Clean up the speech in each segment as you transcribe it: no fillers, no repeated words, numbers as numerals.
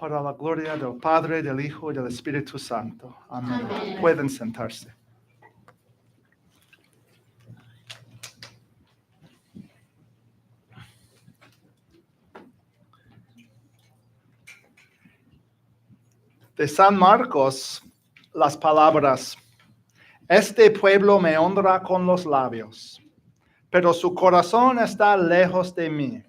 para la gloria del Padre, del Hijo y del Espíritu Santo. Amén. Pueden sentarse. De San Marcos, las palabras: este pueblo me honra con los labios, pero su corazón está lejos de mí.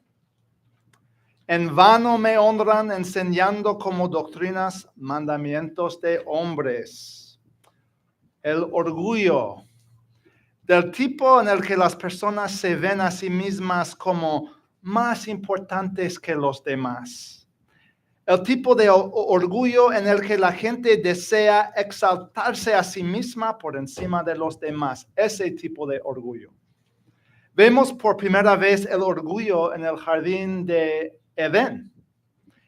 En vano me honran enseñando como doctrinas mandamientos de hombres. El orgullo, del tipo en el que las personas se ven a sí mismas como más importantes que los demás. El tipo de orgullo en el que la gente desea exaltarse a sí misma por encima de los demás. Ese tipo de orgullo. Vemos por primera vez el orgullo en el jardín de Edén.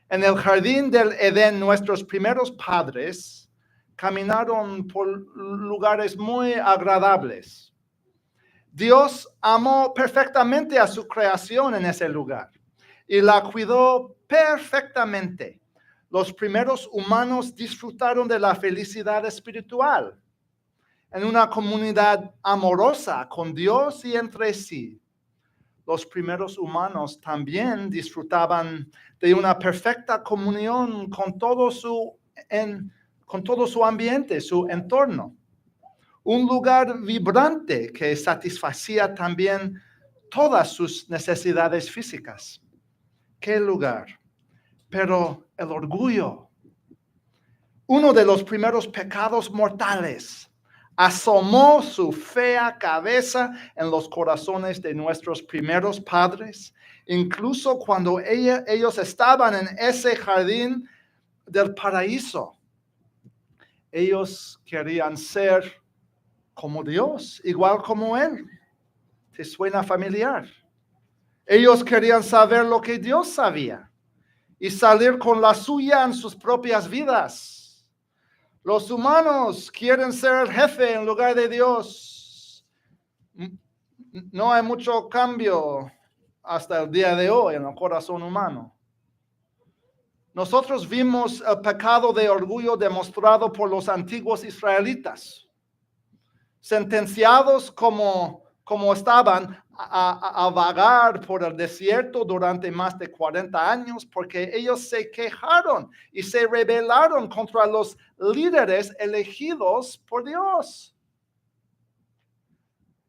En el jardín del Edén, nuestros primeros padres caminaron por lugares muy agradables. Dios amó perfectamente a su creación en ese lugar y la cuidó perfectamente. Los primeros humanos disfrutaron de la felicidad espiritual en una comunidad amorosa con Dios y entre sí. Los primeros humanos también disfrutaban de una perfecta comunión con todo su ambiente, su entorno. Un lugar vibrante que satisfacía también todas sus necesidades físicas. ¿Qué lugar? Pero el orgullo, uno de los primeros pecados mortales, asomó su fea cabeza en los corazones de nuestros primeros padres, incluso cuando ellos estaban en ese jardín del paraíso. Ellos querían ser como Dios, igual como Él. ¿Te suena familiar? Ellos querían saber lo que Dios sabía y salir con la suya en sus propias vidas. Los humanos quieren ser el jefe en lugar de Dios. No hay mucho cambio hasta el día de hoy en el corazón humano. Nosotros vimos el pecado de orgullo demostrado por los antiguos israelitas, sentenciados como estaban a vagar por el desierto durante más de 40 años porque ellos se quejaron y se rebelaron contra los líderes elegidos por Dios.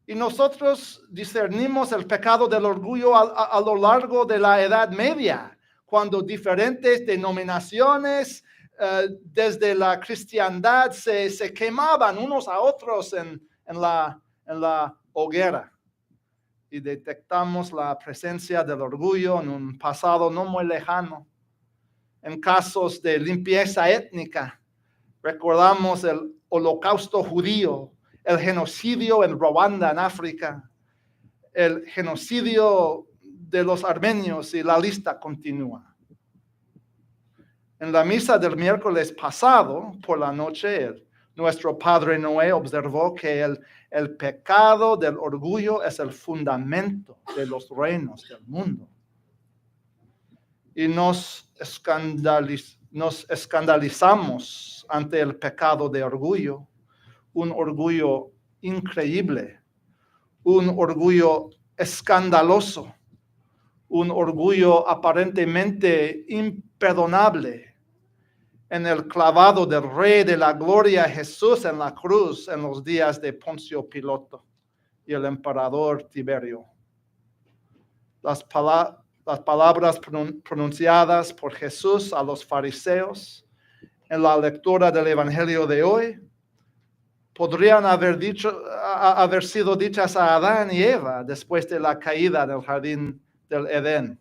Y nosotros discernimos el pecado del orgullo a lo largo de la Edad Media, cuando diferentes denominaciones desde la cristiandad se quemaban unos a otros en la hoguera. Y detectamos la presencia del orgullo en un pasado no muy lejano. En casos de limpieza étnica, recordamos el holocausto judío, el genocidio en Ruanda, en África, el genocidio de los armenios, y la lista continúa. En la misa del miércoles pasado, por la noche, nuestro padre Noé observó que el pecado del orgullo es el fundamento de los reinos del mundo. Y nos escandalizamos ante el pecado de orgullo, un orgullo increíble, un orgullo escandaloso, un orgullo aparentemente imperdonable en el clavado del Rey de la Gloria Jesús en la cruz en los días de Poncio Pilato y el emperador Tiberio. Las palabras pronunciadas por Jesús a los fariseos en la lectura del Evangelio de hoy podrían haber sido dichas a Adán y Eva después de la caída del jardín del Edén.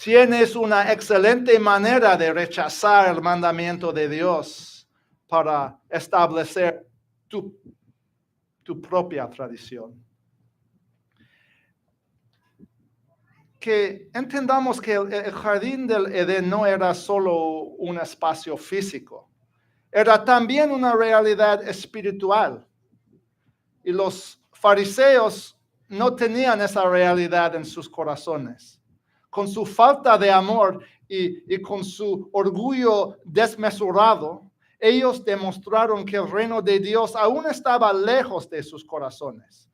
Tienes una excelente manera de rechazar el mandamiento de Dios para establecer tu propia tradición. Que entendamos que el jardín del Edén no era solo un espacio físico, era también una realidad espiritual. Y los fariseos no tenían esa realidad en sus corazones. Con su falta de amor, y con su orgullo desmesurado, ellos demostraron que el reino de Dios aún estaba lejos de sus corazones.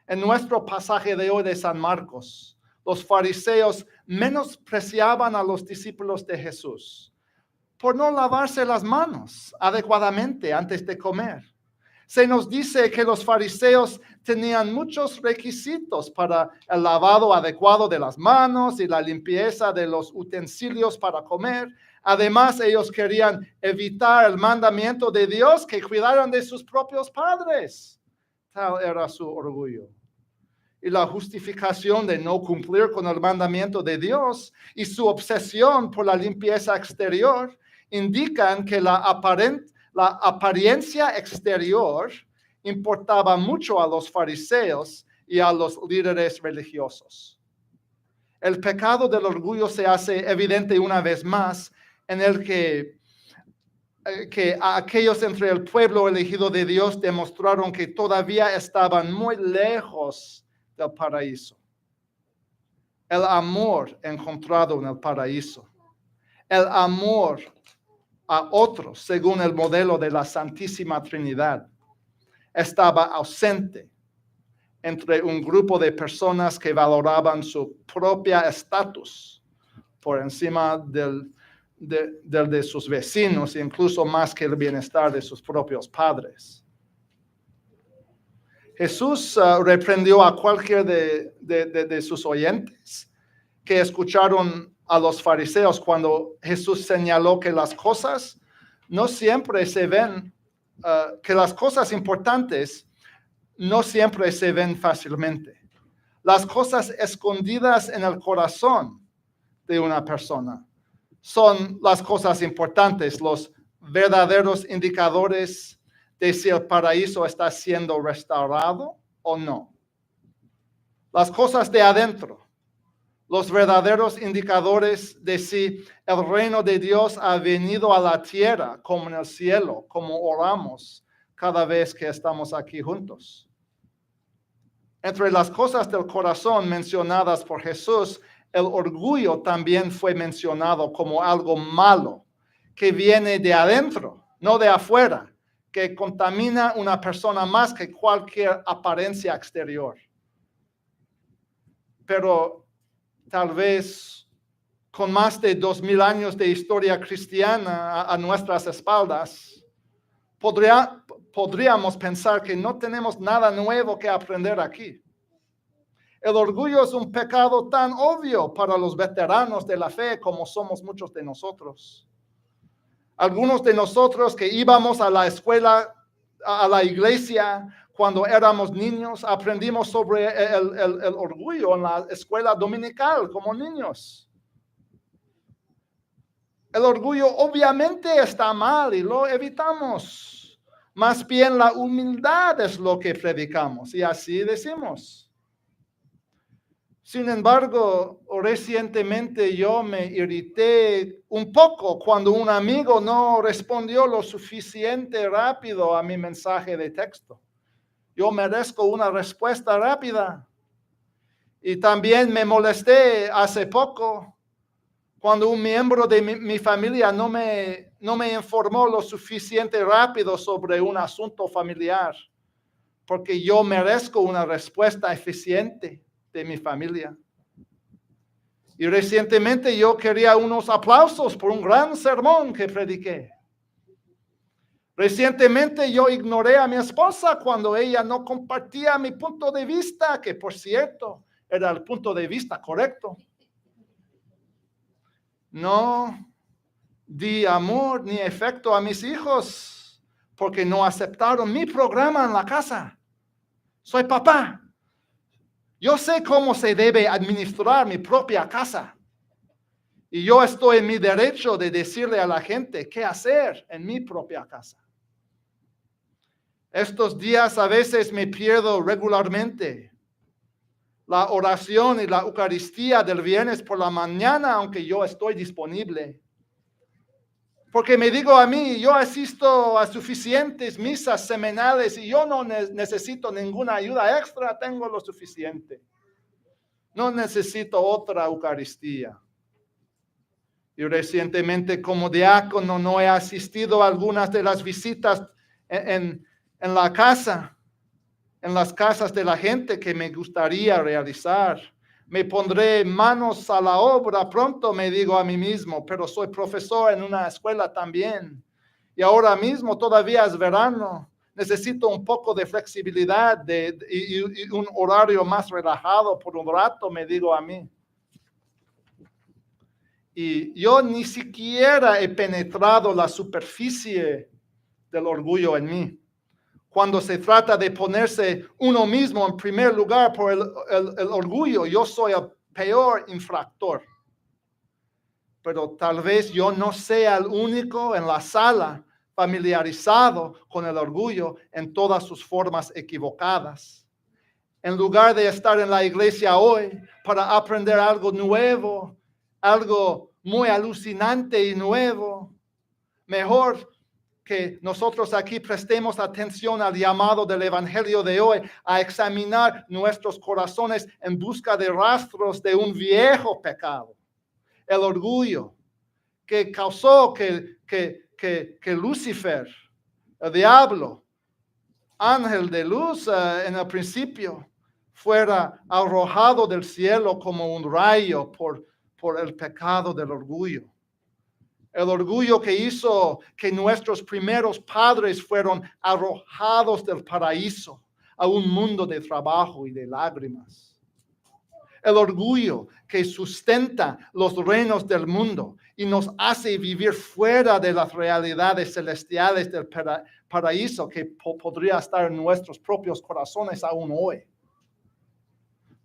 En nuestro pasaje de hoy de San Marcos, los fariseos menospreciaban a los discípulos de Jesús por no lavarse las manos adecuadamente antes de comer. Se nos dice que los fariseos tenían muchos requisitos para el lavado adecuado de las manos y la limpieza de los utensilios para comer. Además, ellos querían evitar el mandamiento de Dios que cuidaran de sus propios padres. Tal era su orgullo. Y la justificación de no cumplir con el mandamiento de Dios y su obsesión por la limpieza exterior indican que la apariencia exterior importaba mucho a los fariseos y a los líderes religiosos. El pecado del orgullo se hace evidente una vez más en el que aquellos entre el pueblo elegido de Dios demostraron que todavía estaban muy lejos del paraíso. El amor encontrado en el paraíso, el amor a otros según el modelo de la Santísima Trinidad, estaba ausente entre un grupo de personas que valoraban su propia estatus por encima del de sus vecinos, incluso más que el bienestar de sus propios padres. Jesús reprendió a cualquier de sus oyentes que escucharon a los fariseos cuando Jesús señaló que las cosas no siempre se ven, que las cosas importantes no siempre se ven fácilmente. Las cosas escondidas en el corazón de una persona son las cosas importantes, los verdaderos indicadores de si el paraíso está siendo restaurado o no. Las cosas de adentro, los verdaderos indicadores de si el reino de Dios ha venido a la tierra como en el cielo, como oramos cada vez que estamos aquí juntos. Entre las cosas del corazón mencionadas por Jesús, el orgullo también fue mencionado como algo malo, que viene de adentro, no de afuera, que contamina una persona más que cualquier apariencia exterior. Pero tal vez con más de 2000 años de historia cristiana a nuestras espaldas, podríamos pensar que no tenemos nada nuevo que aprender aquí. El orgullo es un pecado tan obvio para los veteranos de la fe como somos muchos de nosotros. Algunos de nosotros que íbamos a la escuela, a la iglesia, cuando éramos niños, aprendimos sobre el orgullo en la escuela dominical como niños. El orgullo obviamente está mal y lo evitamos. Más bien la humildad es lo que predicamos y así decimos. Sin embargo, recientemente yo me irrité un poco cuando un amigo no respondió lo suficiente rápido a mi mensaje de texto. Yo merezco una respuesta rápida. Y también me molesté hace poco cuando un miembro de mi familia no me informó lo suficiente rápido sobre un asunto familiar, porque yo merezco una respuesta eficiente de mi familia. Y recientemente yo quería unos aplausos por un gran sermón que prediqué. Recientemente yo ignoré a mi esposa cuando ella no compartía mi punto de vista, que por cierto era el punto de vista correcto. No di amor ni afecto a mis hijos porque no aceptaron mi programa en la casa. Soy papá. Yo sé cómo se debe administrar mi propia casa. Y yo estoy en mi derecho de decirle a la gente qué hacer en mi propia casa. Estos días a veces me pierdo regularmente la oración y la Eucaristía del viernes por la mañana, aunque yo estoy disponible. Porque me digo a mí, yo asisto a suficientes misas semanales y yo no necesito ninguna ayuda extra, tengo lo suficiente. No necesito otra Eucaristía. Y recientemente como diácono no he asistido a algunas de las visitas en la casa, en las casas de la gente que me gustaría realizar. Me pondré manos a la obra pronto, me digo a mí mismo, pero soy profesor en una escuela también. Y ahora mismo todavía es verano. Necesito un poco de flexibilidad y un horario más relajado por un rato, me digo a mí. Y yo ni siquiera he penetrado la superficie del orgullo en mí. Cuando se trata de ponerse uno mismo en primer lugar por el orgullo, yo soy el peor infractor. Pero tal vez yo no sea el único en la sala familiarizado con el orgullo en todas sus formas equivocadas. En lugar de estar en la iglesia hoy para aprender algo nuevo, algo muy alucinante y nuevo, mejor que nosotros aquí prestemos atención al llamado del Evangelio de hoy a examinar nuestros corazones en busca de rastros de un viejo pecado, el orgullo, que causó que Lucifer, el diablo, ángel de luz en el principio, fuera arrojado del cielo como un rayo por el pecado del orgullo. El orgullo que hizo que nuestros primeros padres fueron arrojados del paraíso a un mundo de trabajo y de lágrimas. El orgullo que sustenta los reinos del mundo y nos hace vivir fuera de las realidades celestiales del paraíso que podría estar en nuestros propios corazones aún hoy.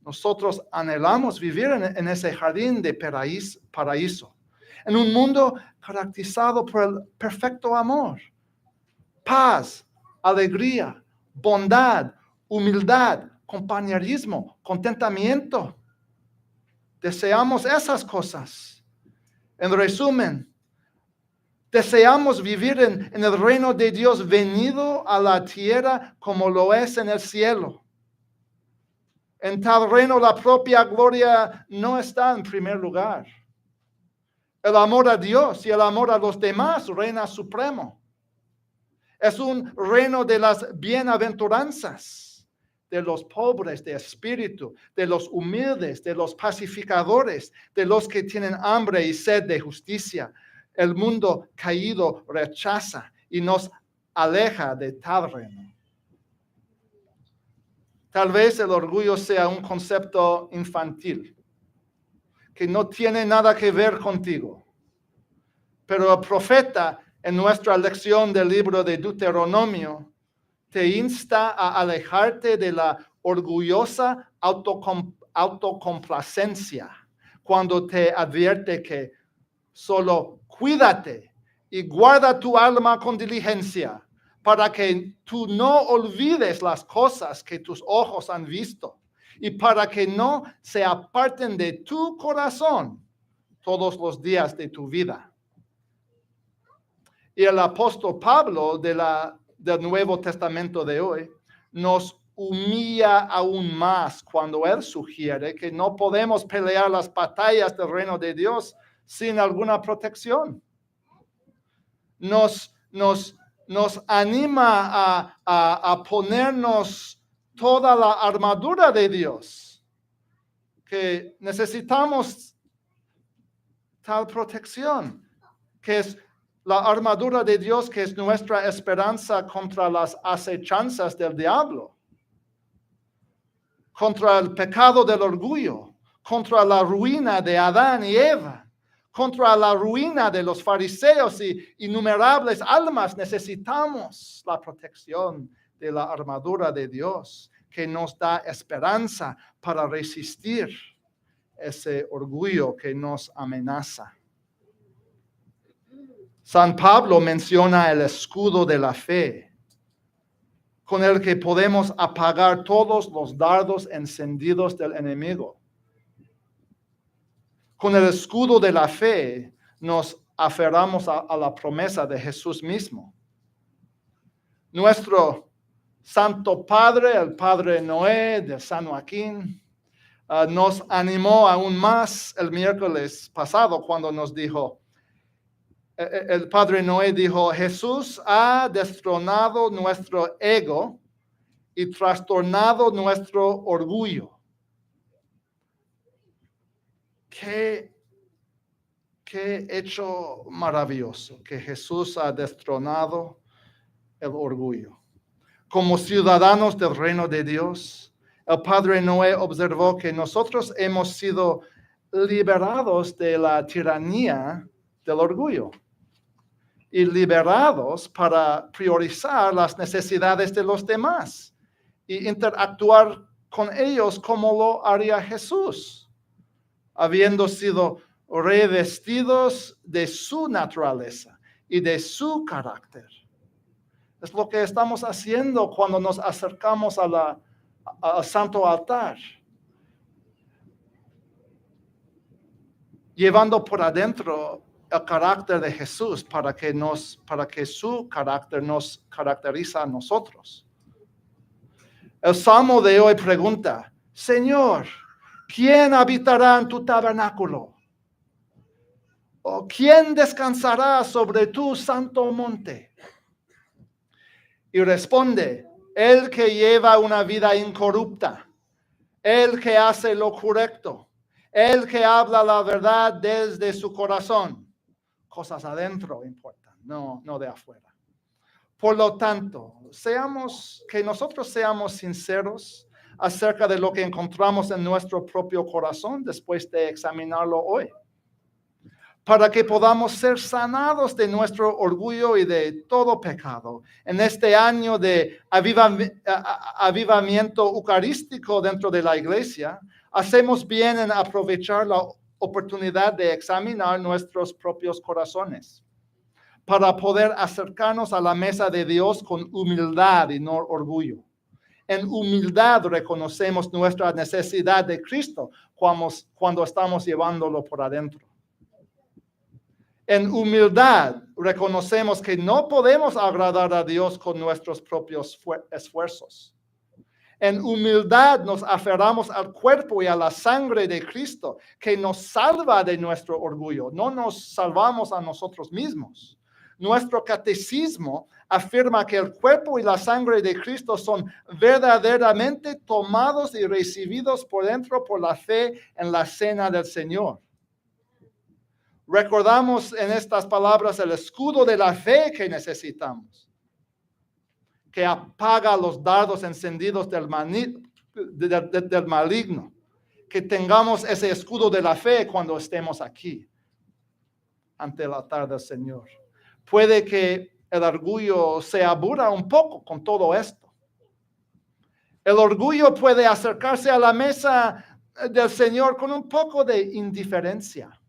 Nosotros anhelamos vivir en ese jardín de paraíso, en un mundo caracterizado por el perfecto amor, paz, alegría, bondad, humildad, compañerismo, contentamiento. Deseamos esas cosas. En resumen, deseamos vivir en el reino de Dios venido a la tierra como lo es en el cielo. En tal reino la propia gloria no está en primer lugar. El amor a Dios y el amor a los demás reina supremo. Es un reino de las bienaventuranzas, de los pobres de espíritu, de los humildes, de los pacificadores, de los que tienen hambre y sed de justicia. El mundo caído rechaza y nos aleja de tal reino. Tal vez el orgullo sea un concepto infantil, que no tiene nada que ver contigo. Pero el profeta, en nuestra lección del libro de Deuteronomio, te insta a alejarte de la orgullosa autocomplacencia cuando te advierte que solo cuídate y guarda tu alma con diligencia para que tú no olvides las cosas que tus ojos han visto y para que no se aparten de tu corazón todos los días de tu vida. Y el apóstol Pablo del Nuevo Testamento de hoy nos humilla aún más cuando él sugiere que no podemos pelear las batallas del reino de Dios sin alguna protección. Nos anima a ponernos toda la armadura de Dios, que necesitamos tal protección, que es la armadura de Dios, que es nuestra esperanza contra las acechanzas del diablo, contra el pecado del orgullo, contra la ruina de Adán y Eva, contra la ruina de los fariseos y innumerables almas. Necesitamos la protección de la armadura de Dios, que nos da esperanza para resistir ese orgullo que nos amenaza. San Pablo menciona el escudo de la fe, con el que podemos apagar todos los dardos encendidos del enemigo. Con el escudo de la fe nos aferramos a la promesa de Jesús mismo. Nuestro Santo Padre, el Padre Noé de San Joaquín, nos animó aún más el miércoles pasado cuando nos dijo: el padre Noé dijo, Jesús ha destronado nuestro ego y trastornado nuestro orgullo. Qué hecho maravilloso que Jesús ha destronado el orgullo. Como ciudadanos del reino de Dios, el padre Noé observó que nosotros hemos sido liberados de la tiranía del orgullo y liberados para priorizar las necesidades de los demás y interactuar con ellos como lo haría Jesús, habiendo sido revestidos de su naturaleza y de su carácter. Es lo que estamos haciendo cuando nos acercamos al santo altar, llevando por adentro el carácter de Jesús para que su carácter nos caracteriza a nosotros. El Salmo de hoy pregunta, Señor, ¿quién habitará en tu tabernáculo? ¿O quién descansará sobre tu santo monte? Y responde, el que lleva una vida incorrupta, el que hace lo correcto, el que habla la verdad desde su corazón. Cosas adentro importan, no de afuera. Por lo tanto, que nosotros seamos sinceros acerca de lo que encontramos en nuestro propio corazón después de examinarlo hoy, para que podamos ser sanados de nuestro orgullo y de todo pecado. En este año de avivamiento eucarístico dentro de la iglesia, hacemos bien en aprovechar la oportunidad de examinar nuestros propios corazones, para poder acercarnos a la mesa de Dios con humildad y no orgullo. En humildad reconocemos nuestra necesidad de Cristo cuando estamos llevándolo por adentro. En humildad reconocemos que no podemos agradar a Dios con nuestros propios esfuerzos. En humildad nos aferramos al cuerpo y a la sangre de Cristo, que nos salva de nuestro orgullo. No nos salvamos a nosotros mismos. Nuestro catecismo afirma que el cuerpo y la sangre de Cristo son verdaderamente tomados y recibidos por dentro por la fe en la cena del Señor. Recordamos en estas palabras el escudo de la fe que necesitamos, que apaga los dardos encendidos del maligno. Que tengamos ese escudo de la fe cuando estemos aquí, ante el altar del Señor. Puede que el orgullo se aburra un poco con todo esto. El orgullo puede acercarse a la mesa del Señor con un poco de indiferencia.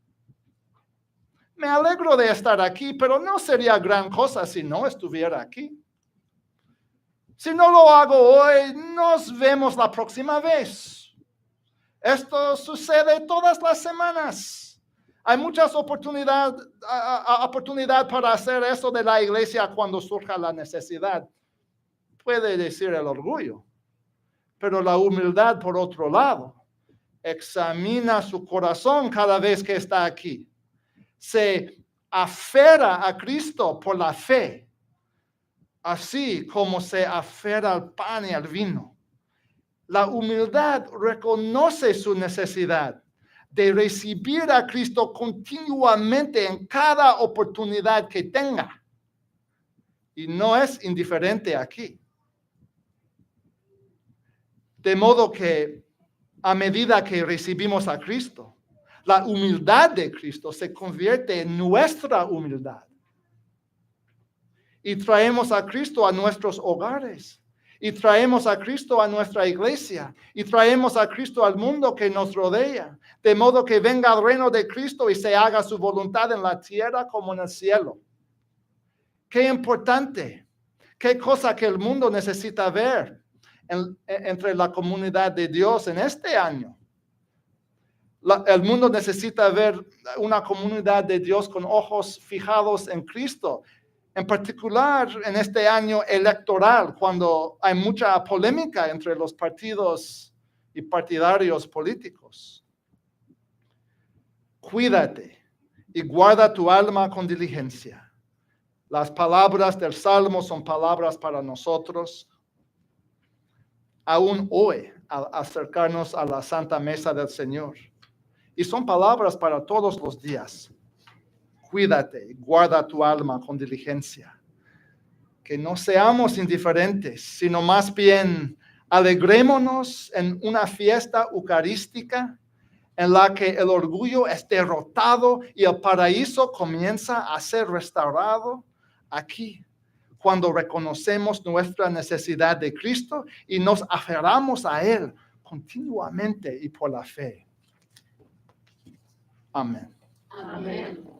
Me alegro de estar aquí, pero no sería gran cosa si no estuviera aquí. Si no lo hago hoy, nos vemos la próxima vez. Esto sucede todas las semanas. Hay muchas oportunidades para hacer eso de la iglesia cuando surja la necesidad. Puede decir el orgullo. Pero la humildad, por otro lado, examina su corazón cada vez que está aquí. Se aferra a Cristo por la fe, así como se aferra al pan y al vino. La humildad reconoce su necesidad de recibir a Cristo continuamente en cada oportunidad que tenga. Y no es indiferente aquí. De modo que a medida que recibimos a Cristo, la humildad de Cristo se convierte en nuestra humildad. Y traemos a Cristo a nuestros hogares. Y traemos a Cristo a nuestra iglesia. Y traemos a Cristo al mundo que nos rodea. De modo que venga el reino de Cristo y se haga su voluntad en la tierra como en el cielo. Qué importante. Qué cosa que el mundo necesita ver entre la comunidad de Dios en este año. El mundo necesita ver una comunidad de Dios con ojos fijados en Cristo. En particular en este año electoral, cuando hay mucha polémica entre los partidos y partidarios políticos. Cuídate y guarda tu alma con diligencia. Las palabras del Salmo son palabras para nosotros, aún hoy, al acercarnos a la santa mesa del Señor. Y son palabras para todos los días. Cuídate, guarda tu alma con diligencia. Que no seamos indiferentes, sino más bien alegrémonos en una fiesta eucarística en la que el orgullo es derrotado y el paraíso comienza a ser restaurado aquí, cuando reconocemos nuestra necesidad de Cristo y nos aferramos a Él continuamente y por la fe. Amén. Amén.